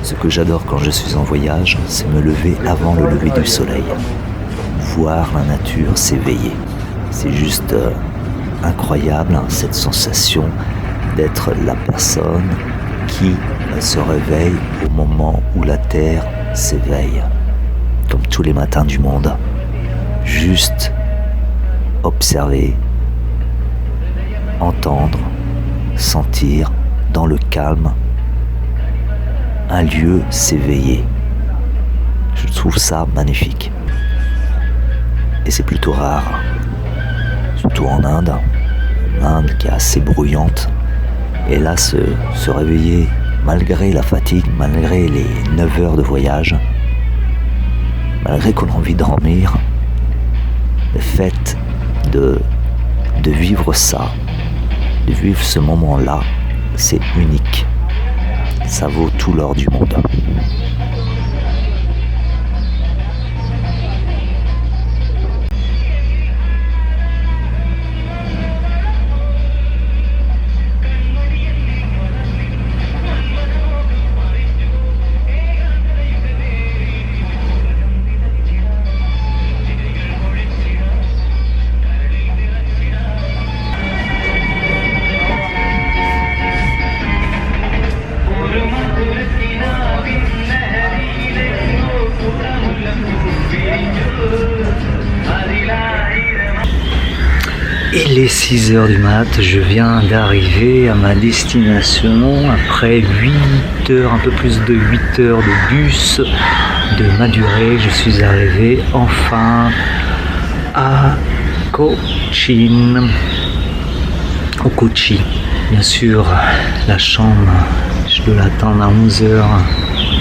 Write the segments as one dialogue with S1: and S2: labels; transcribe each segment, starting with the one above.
S1: Ce que j'adore quand je suis en voyage, c'est me lever avant le lever du soleil. Voir la nature s'éveiller. C'est juste incroyable, hein, cette sensation d'être la personne qui se réveille au moment où la Terre s'éveille. Comme tous les matins du monde. Juste observer, entendre, sentir dans le calme un lieu s'éveiller. Je trouve ça magnifique. Et c'est plutôt rare, surtout en Inde qui est assez bruyante. Et là, se réveiller malgré la fatigue, malgré les 9 heures de voyage, malgré qu'on a envie de dormir, le fait de vivre ça, de vivre ce moment-là, c'est unique. Ça vaut tout l'or du monde. Il est 6h du mat, je viens d'arriver à ma destination après 8 heures, un peu plus de 8 heures de bus de Madurai. Je suis arrivé enfin à Cochin, au Kochi. Bien sûr, la chambre, je dois l'attendre à 11h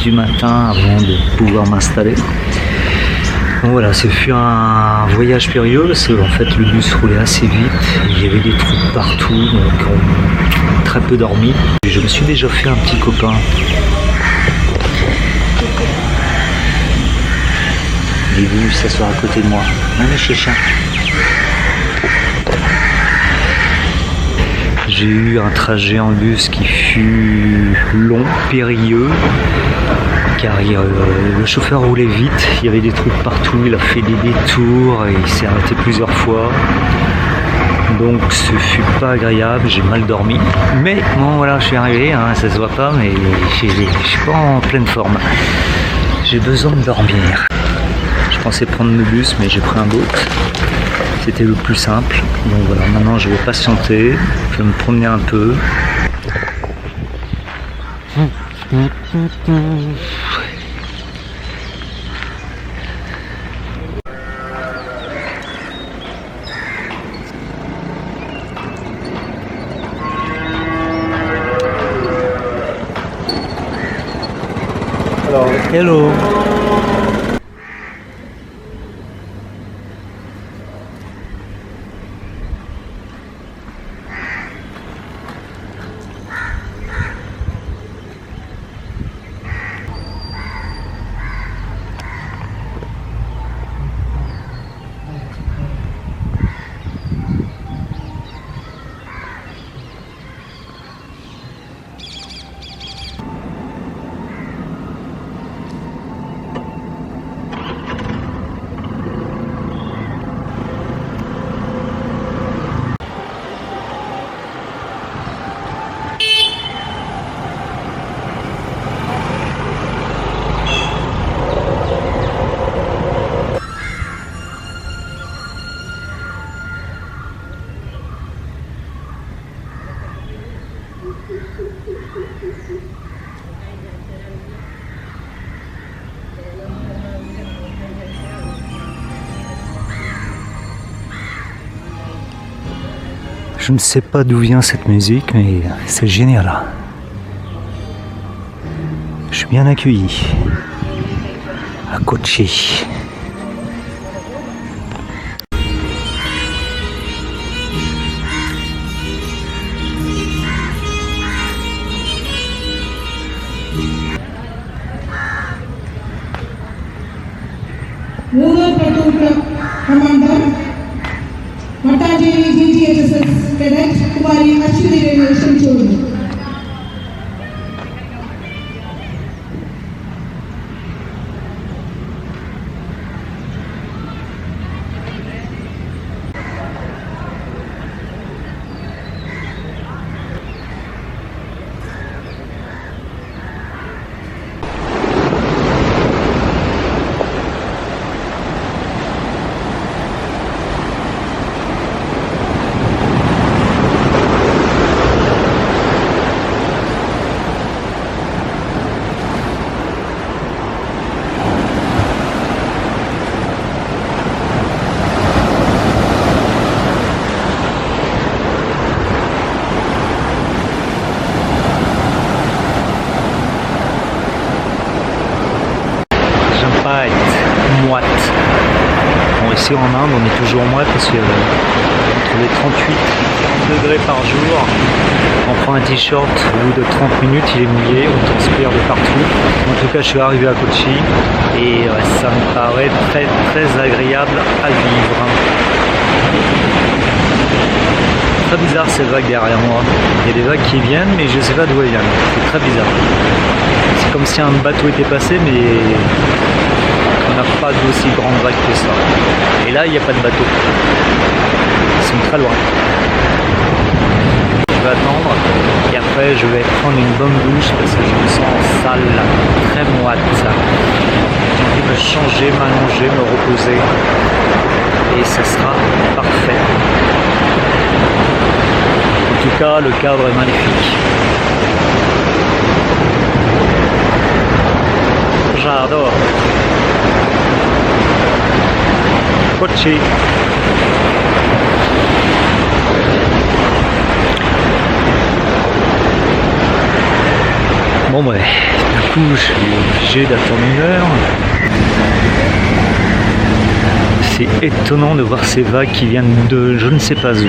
S1: du matin avant de pouvoir m'installer. Donc voilà, ce fut un voyage périlleux parce qu'en fait le bus roulait assez vite, il y avait des trous partout, donc on a très peu dormi. Je me suis déjà fait un petit copain. J'ai vu s'asseoir à côté de moi. Allez, chécha. J'ai eu un trajet en bus qui fut long, périlleux. Car le chauffeur roulait vite, il y avait des trucs partout, il a fait des détours et il s'est arrêté plusieurs fois. Donc ce fut pas agréable, j'ai mal dormi. Mais bon voilà, je suis arrivé, hein, ça se voit pas, mais je suis pas en pleine forme. J'ai besoin de dormir. Je pensais prendre le bus, mais j'ai pris un boat. C'était le plus simple. Donc voilà, maintenant je vais patienter, je vais me promener un peu. Alors, hello. Je ne sais pas d'où vient cette musique, mais c'est génial. Je suis bien accueilli à Kochi.
S2: Commander, Matajiri GGHSS Cadet Kumari Ashwini Relation Children.
S1: ici en Inde, on est toujours moins parce que entre les 38 degrés par jour, on prend un t-shirt, au bout de 30 minutes il est mouillé, on transpire de partout. En tout cas, je suis arrivé à Kochi et ça me paraît très très agréable à vivre. Très bizarre ces vagues derrière moi. Il y a des vagues qui viennent, mais je ne sais pas d'où elles viennent. C'est très bizarre. C'est comme si un bateau était passé, mais on n'a pas d'aussi grande vague que ça. Et là, il n'y a pas de bateau. Ils sont très loin. Je vais attendre et après je vais prendre une bonne douche parce que je me sens sale, très moite. J'ai envie de me changer, m'allonger, me reposer et ça sera parfait. En tout cas, le cadre est magnifique. J'adore. Kochi. Bon ouais, du coup je suis obligé d'attendre une heure. C'est étonnant de voir ces vagues qui viennent de je ne sais pas où.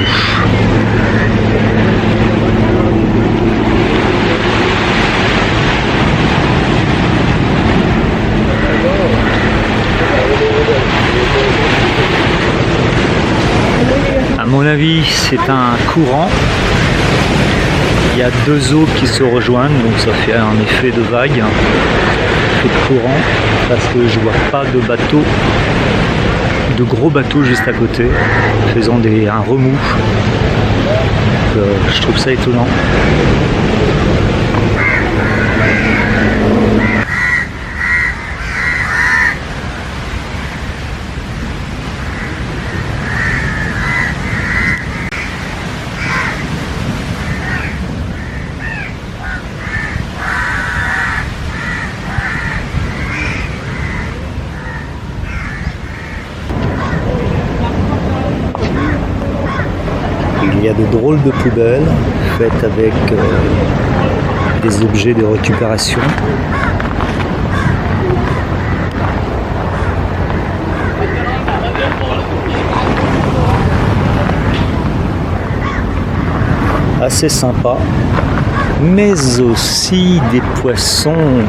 S1: À mon avis, c'est un courant. Il y a deux eaux qui se rejoignent, donc ça fait un effet de vague, un effet de courant, parce que je vois pas de bateau, de gros bateaux juste à côté, faisant un remous. Je trouve ça étonnant. Il y a de drôles de poubelles faites avec des objets de récupération. Assez sympa, mais aussi des poissons.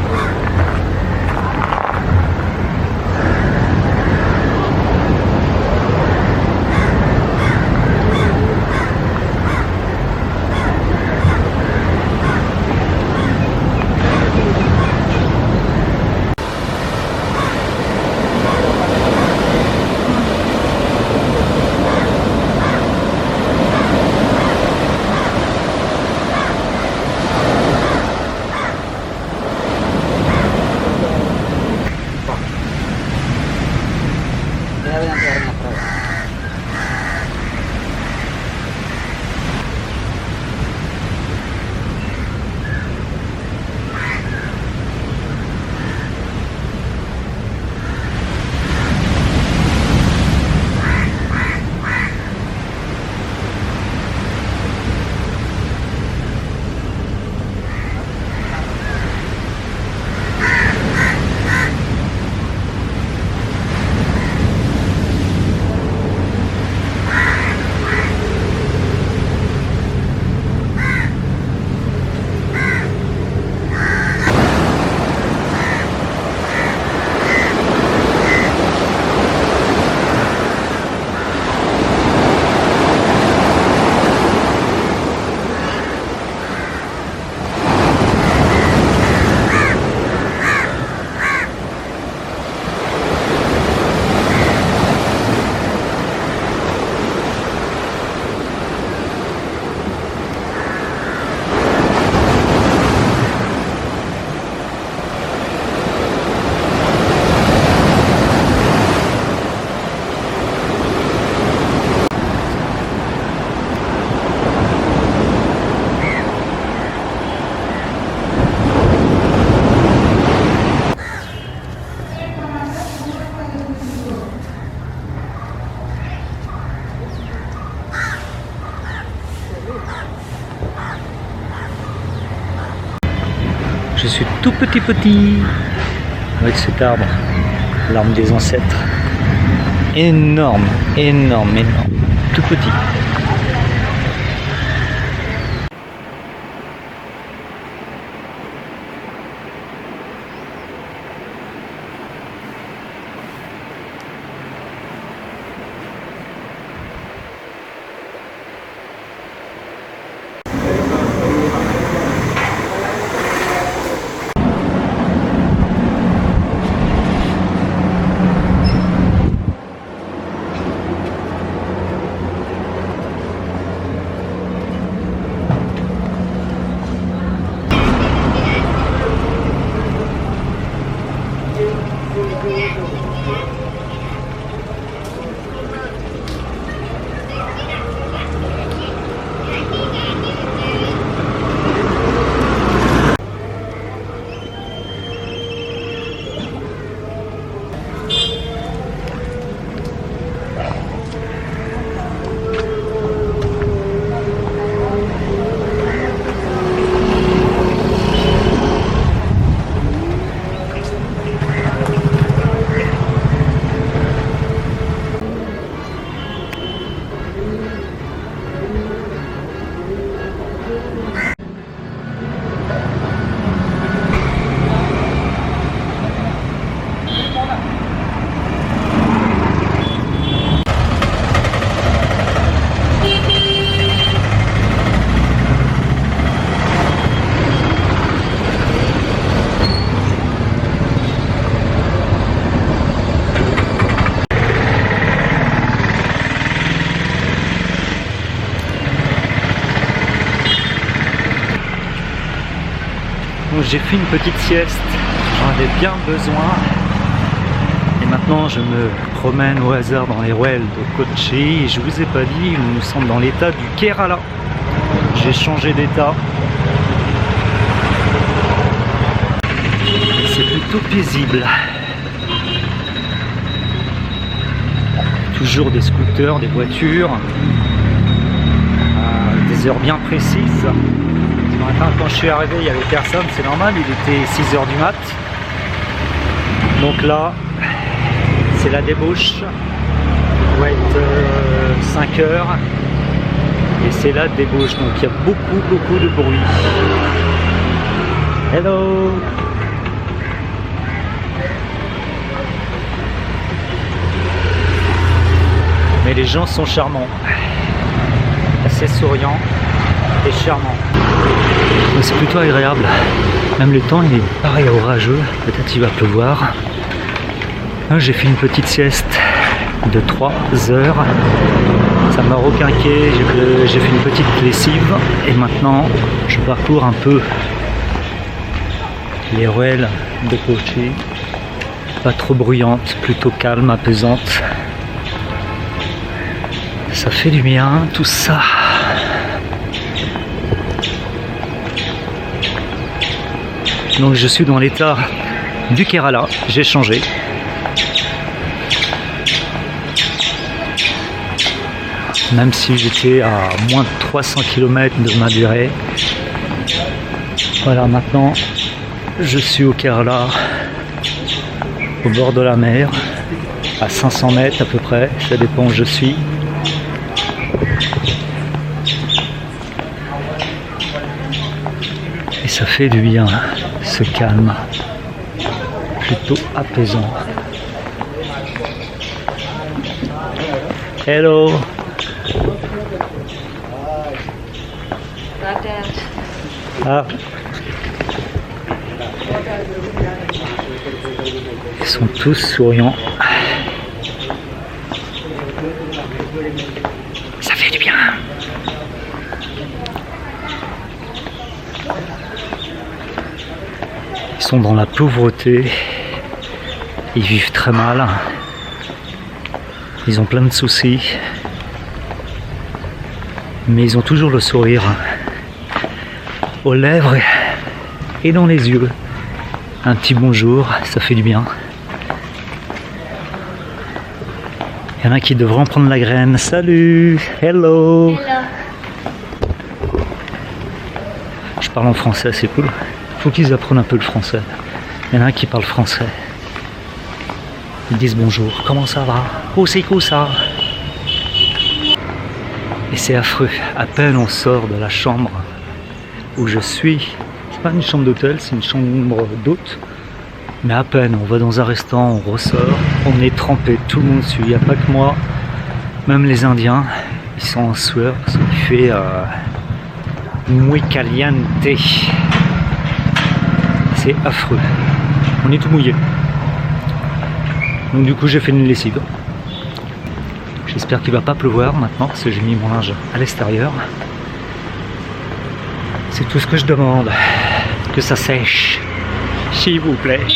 S1: Je suis tout petit avec cet arbre, l'arbre des ancêtres. énorme, énorme, énorme, tout petit. J'ai fait une petite sieste, j'en avais bien besoin. Et maintenant je me promène au hasard dans les ruelles de Kochi. Et je vous ai pas dit, nous sommes dans l'état du Kerala. J'ai changé d'état. C'est plutôt paisible. Toujours des scooters, des voitures, à des heures bien précises. Ce matin, quand je suis arrivé, il n'y avait personne, c'est normal, il était 6 h du mat. Donc là, c'est la débauche. Il doit être 5 h. Et c'est la débauche, donc il y a beaucoup de bruit. Hello! Mais les gens sont charmants. Assez souriants et charmants. C'est plutôt agréable. Même le temps il est pareil orageux, peut-être qu'il va pleuvoir. J'ai fait une petite sieste de 3 heures. Ça m'a requinqué, j'ai fait une petite lessive et maintenant je parcours un peu les ruelles de Kochi. Pas trop bruyante, plutôt calme, apaisante. Ça fait du bien tout ça. Donc je suis dans l'état du Kerala, j'ai changé. Même si j'étais à moins de 300 km de Madurai. Voilà, maintenant je suis au Kerala, au bord de la mer, à 500 mètres à peu près, ça dépend où je suis. Et ça fait du bien, ce calme, plutôt apaisant. Hello. Ah. Ils sont tous souriants. Ça fait du bien. Ils sont dans la pauvreté. Ils vivent très mal. Ils ont plein de soucis. Mais ils ont toujours le sourire aux lèvres et dans les yeux. Un petit bonjour, ça fait du bien. Il y en a qui devraient en prendre la graine. Salut, hello.
S3: Hello.
S1: Je parle en français, c'est cool. Faut qu'ils apprennent un peu le français. Il y en a qui parlent français. Ils disent bonjour, comment ça va? Oh c'est cool ça. Et c'est affreux, à peine on sort de la chambre où je suis, c'est pas une chambre d'hôtel, c'est une chambre d'hôte, mais à peine on va dans un restaurant, on ressort, on est trempé, tout le monde suit, il n'y a pas que moi, même les Indiens, ils sont en sueur parce qu'il fait muy caliente, c'est affreux, on est tout mouillé. Donc du coup j'ai fait une lessive. J'espère qu'il va pas pleuvoir maintenant parce que j'ai mis mon linge à l'extérieur. C'est tout ce que je demande. Que ça sèche. S'il vous plaît.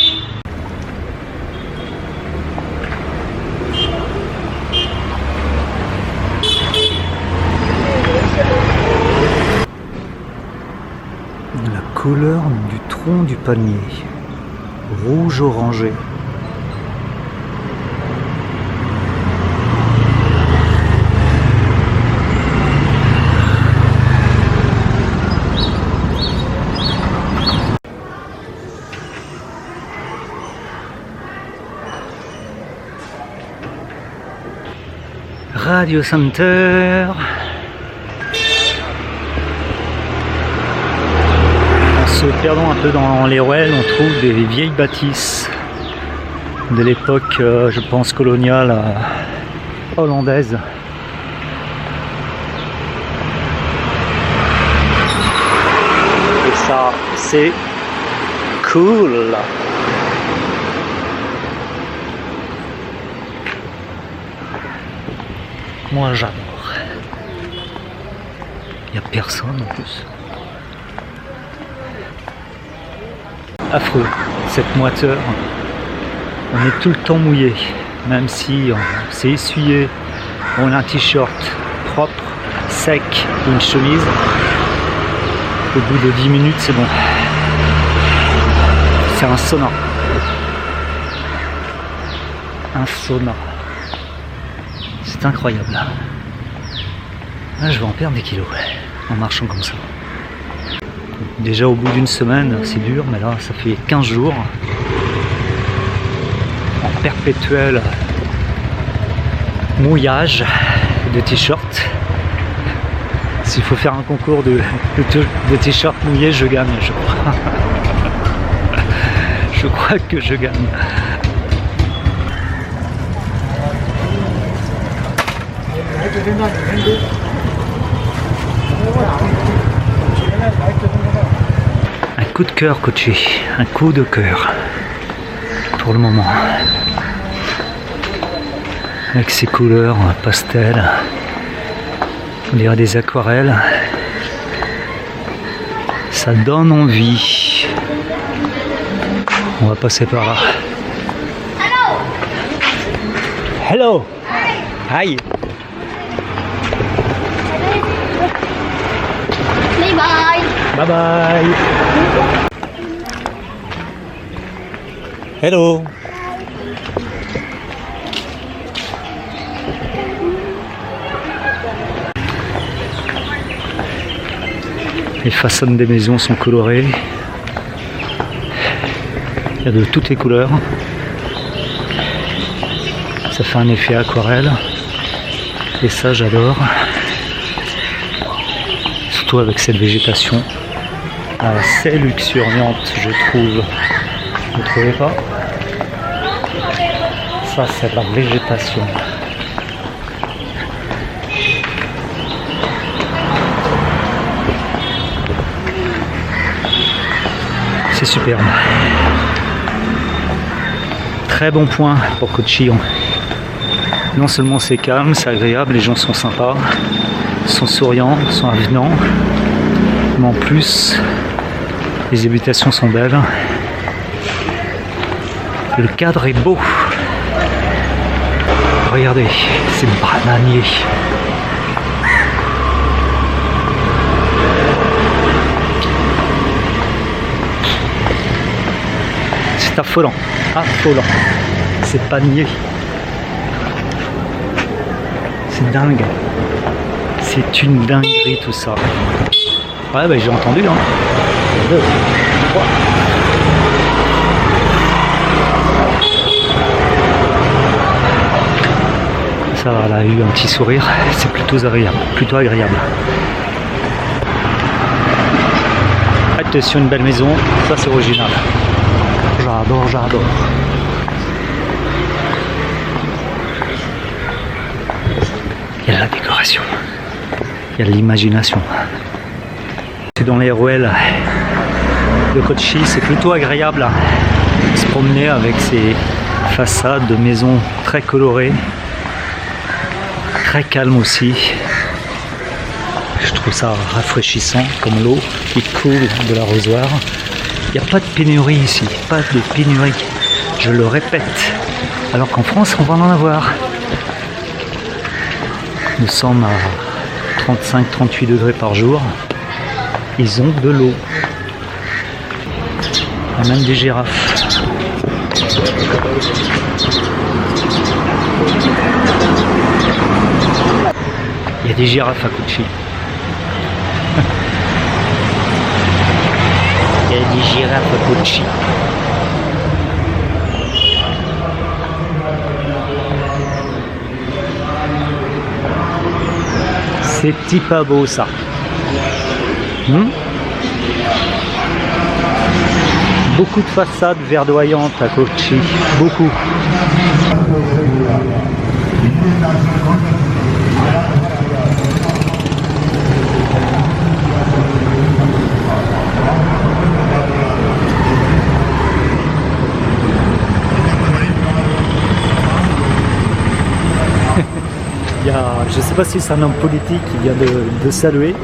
S1: La couleur du tronc du palmier. Rouge orangé. Radio Center. En se perdant un peu dans les ruelles, on trouve des vieilles bâtisses de l'époque, je pense, coloniale hollandaise. Et ça, c'est cool. Moi j'adore. Il n'y a personne en plus. Affreux, cette moiteur. On est tout le temps mouillé. Même si on s'est essuyé, on a un t-shirt propre, sec, une chemise. Au bout de 10 minutes, c'est bon. C'est un sauna. Un sauna. C'est incroyable. Là, je vais en perdre des kilos en marchant comme ça. Déjà au bout d'une semaine, c'est dur, mais là, ça fait 15 jours en perpétuel mouillage de t-shirt. S'il faut faire un concours de t-shirt mouillé, je gagne, je crois. Je crois que je gagne. Un coup de cœur, Kochi, un coup de cœur pour le moment. Avec ses couleurs pastel, on dirait des aquarelles. Ça donne envie. On va passer par là. Hello. Hi. Bye bye. Hello. Les façades des maisons sont colorées. Il y a de toutes les couleurs. Ça fait un effet aquarelle. Et ça, j'adore. Surtout avec cette végétation assez luxuriante, je trouve. Vous ne trouvez pas? Ça, c'est de la végétation. C'est superbe. Très bon point pour Kochi. Non seulement c'est calme, c'est agréable, les gens sont sympas, sont souriants, sont avenants, mais en plus, les habitations sont belles. Le cadre est beau. Regardez, c'est bananier. C'est affolant, affolant. C'est panier. C'est dingue. C'est une dinguerie tout ça. Ouais, bah j'ai entendu, hein. 2, 3. ça, elle a eu un petit sourire. C'est plutôt agréable. Attention, une belle maison. Ça, c'est original. J'adore. Il y a la décoration. Il y a l'imagination. C'est dans les ruelles de Kochi. C'est plutôt agréable à se promener avec ces façades de maisons très colorées. Très calme aussi. Je trouve ça rafraîchissant comme l'eau qui coule de l'arrosoir. Il n'y a pas de pénurie ici, pas de pénurie. Je le répète. Alors qu'en France, on va en avoir. Nous sommes à 35-38 degrés par jour. Ils ont de l'eau. Il y a même des girafes. Il y a des girafes à Kochi. Il y a des girafes à Kochi. C'est pas beau ça. Beaucoup de façades verdoyantes à Kochi. Beaucoup. Je ne sais pas si c'est un homme politique qui vient de saluer.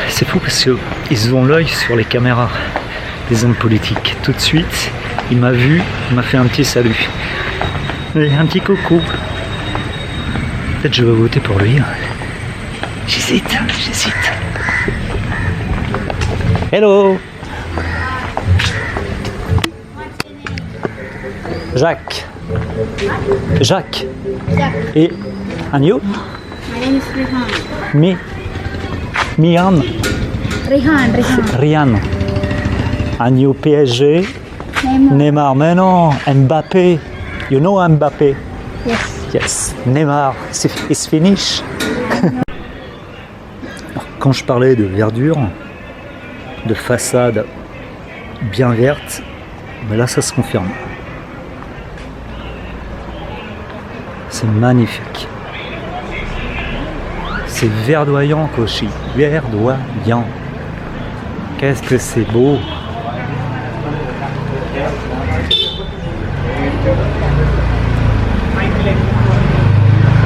S1: C'est fou parce qu'ils ont l'œil sur les caméras des hommes politiques. Tout de suite, il m'a vu, il m'a fait un petit salut. Et un petit coucou. Peut-être je vais voter pour lui. J'hésite. Hello. Jacques. Et and you?
S3: My name is Rehan.
S1: Mian. Rian. And you PSG? Neymar. Mais non, Mbappé. You know Mbappé? Yes. Neymar. It's finished. Quand je parlais de verdure, de façade bien verte, ben là ça se confirme. C'est magnifique. C'est verdoyant, Kochi. Verdoyant. Qu'est-ce que c'est beau.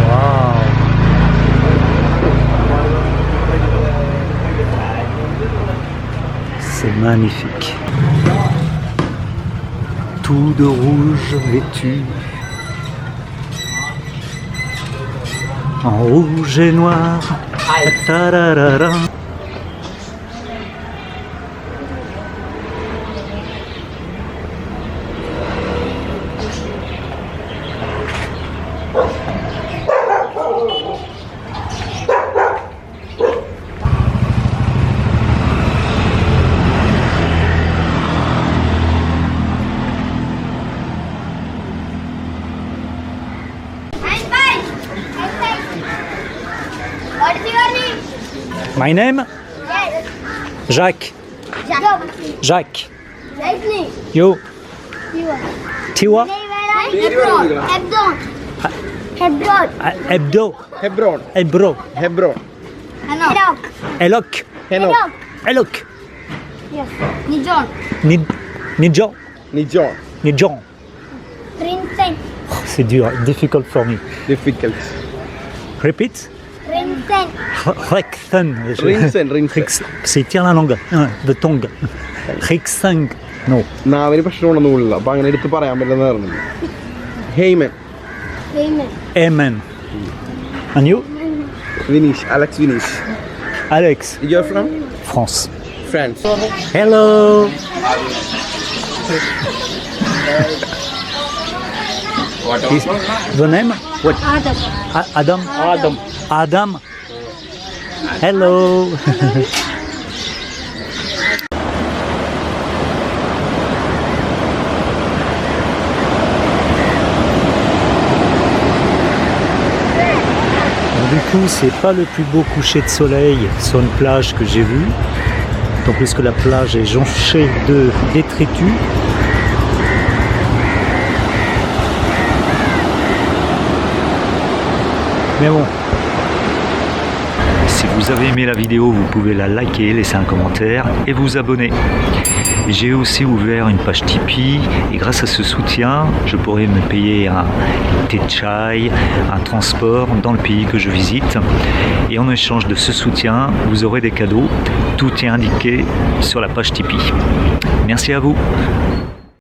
S1: Waouh. C'est magnifique. Tout de rouge vêtu. En rouge et noir. Tararara.
S3: What is your name?
S1: My name?
S3: Yes.
S1: Jacques. Jacques.
S3: Nice name.
S1: You. Tiwa.
S3: Hebron.
S1: Hebdo. Elok. Elok.
S3: Yes. Nijon.
S1: Nijon.
S3: Princeton.
S1: C'est dur. Difficult for me.
S4: Difficult.
S1: Repeat.
S3: Princeton.
S4: Rinsen.
S1: C'est tire la langue. The tongue. Rixang. No.
S4: നാവിന് പ്രശ്നമുണ്ടെന്നില്ല അപ്പൊ അങ്ങനെ എടുത്ത് പറയാൻ പറ്റില്ലെന്ന് പറഞ്ഞു. ഹെയ്മൻ.
S1: Amen. And you?
S4: Vineesh. Alex Vinesh.
S1: Alex.
S4: You're from
S1: France.
S4: France.
S1: Hello. Is the name? What? Adam. Hello. coup, c'est pas le plus beau coucher de soleil sur une plage que j'ai vu. D'autant plus que la plage est jonchée de détritus. Mais bon, si vous avez aimé la vidéo, vous pouvez la liker, laisser un commentaire et vous abonner. J'ai aussi ouvert une page Tipeee et grâce à ce soutien, je pourrai me payer un thé de chai, un transport dans le pays que je visite. Et en échange de ce soutien, vous aurez des cadeaux. Tout est indiqué sur la page Tipeee. Merci à vous.